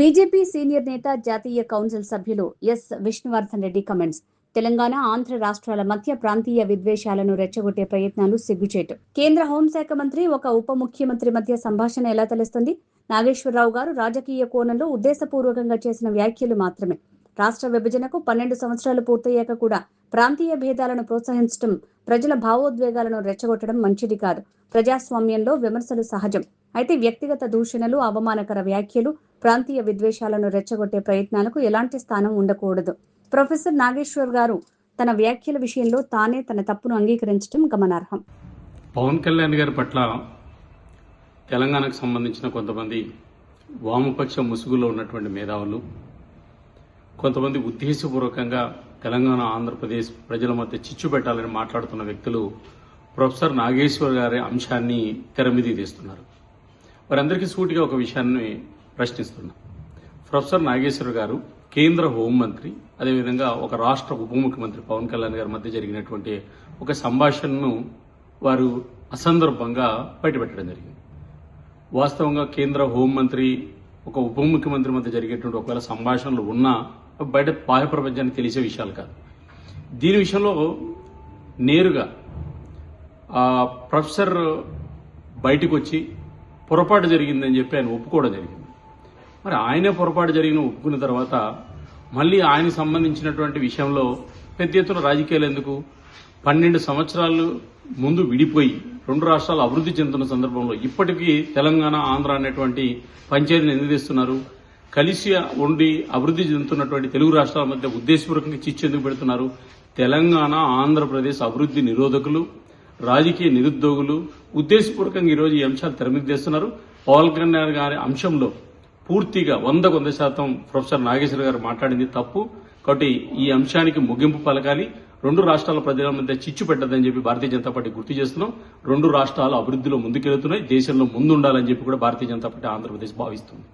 BJP senior నేత జాతీయ council సభ్యులు ఎస్ విష్ణువర్ధన్ రెడ్డి కమెంట్స్. తెలంగాణ ఆంధ్ర రాష్ట్రాల మధ్య ప్రాంతీయ విద్వేషాలను రెచ్చగొట్టే ప్రయత్నాలు సిగ్గుచేటు. కేంద్ర హోంశాఖ మంత్రి ఒక ఉప ముఖ్యమంత్రి మధ్య సంభాషణ ఎలా తెలుస్తుంది? నాగేశ్వరరావు గారు రాజకీయ కోణంలో ఉద్దేశపూర్వకంగా చేసిన వ్యాఖ్యలు మాత్రమే. రాష్ట్ర విభజనకు 12 సంవత్సరాలు పూర్తయ్యాక కూడా ప్రాంతీయ భేదాలను ప్రోత్సహించడం, ప్రజల భావోద్వేగాలను రెచ్చగొట్టడం మంచిది కాదు. ప్రజాస్వామ్యంలో విమర్శలు సహజం. అయితే వ్యక్తిగత దూషణలు, అవమానకర వ్యాఖ్యలు, ప్రాంతీయ విద్వేషాలను రెచ్చగొట్టే ప్రయత్నాలకు ఎలాంటి స్థానం ఉండకూడదు. ప్రొఫెసర్ నాగేశ్వర్ గారు తన వ్యాఖ్యల విషయంలో తానే తన తప్పును అంగీకరించడం గమనార్హం. పవన్ కళ్యాణ్ గారి పట్ల తెలంగాణకు సంబంధించిన కొంతమంది వామపక్ష ముసుగులో ఉన్నటువంటి మేధావులు, కొంతమంది ఉద్దేశపూర్వకంగా తెలంగాణ ఆంధ్రప్రదేశ్ ప్రజల మధ్య చిచ్చు పెట్టాలని మాట్లాడుతున్న వ్యక్తులు ప్రొఫెసర్ నాగేశ్వర్ గారి అంశాన్ని తెర మీదకి తీస్తున్నారు. వారందరికీ సూటిగా ఒక విషయాన్ని ప్రశ్నిస్తున్నా. ప్రొఫెసర్ నాగేశ్వర్ గారు కేంద్ర హోంమంత్రి, అదేవిధంగా ఒక రాష్ట్ర ఉప ముఖ్యమంత్రి పవన్ కళ్యాణ్ గారి మధ్య జరిగినటువంటి ఒక సంభాషణను వారు అసందర్భంగా బయటపెట్టడం జరిగింది. వాస్తవంగా కేంద్ర హోంమంత్రి ఒక ఉప ముఖ్యమంత్రి మధ్య జరిగేటువంటి ఒకవేళ సంభాషణలు ఉన్నా బయట బాహ్య ప్రపంచానికి తెలిసే విషయాలు కాదు. దీని విషయంలో నేరుగా ప్రొఫెసర్ బయటకు వచ్చి పొరపాటు జరిగిందని చెప్పి ఆయన ఒప్పుకోవడం జరిగింది. మరి ఆయనే పొరపాటు జరిగిన ఒప్పుకున్న తర్వాత మళ్ళీ ఆయనకు సంబంధించినటువంటి విషయంలో పెద్ద ఎత్తున రాజకీయాలు ఎందుకు? 12 సంవత్సరాలు ముందు విడిపోయి 2 రాష్ట్రాలు అభివృద్ధి చెందుతున్న సందర్భంలో ఇప్పటికీ తెలంగాణ, ఆంధ్ర అనేటువంటి పంచాయతీని ఎందుకు తెస్తున్నారు? కలిసి ఉండి అభివృద్ధి చెందుతున్నటువంటి తెలుగు రాష్ట్రాల మధ్య ఉద్దేశపూర్వకంగా చిచ్చు ఎందుకు పెడుతున్నారు? తెలంగాణ, ఆంధ్రప్రదేశ్ అభివృద్ధి నిరోధకులు, రాజకీయ నిరుద్యోగులు ఉద్దేశపూర్వకంగా ఈరోజు ఈ అంశాలు తెర మీద తెస్తున్నారు. పవన్ కళ్యాణ్ గారి అంశంలో పూర్తిగా 100% ప్రొఫెసర్ నాగేశ్వర గారు మాట్లాడింది తప్పు. కాబట్టి ఈ అంశానికి ముగింపు పలకాలి. 2 రాష్ట్రాల ప్రజల మధ్య చిచ్చు పెట్టదని చెప్పి భారతీయ జనతా పార్టీ గుర్తు చేస్తున్నాం. 2 రాష్ట్రాలు అభివృద్ధిలో ముందుకెళ్తున్నాయి, దేశంలో ముందుండాలని చెప్పి కూడా భారతీయ జనతా పార్టీ ఆంధ్రప్రదేశ్ భావిస్తుంది.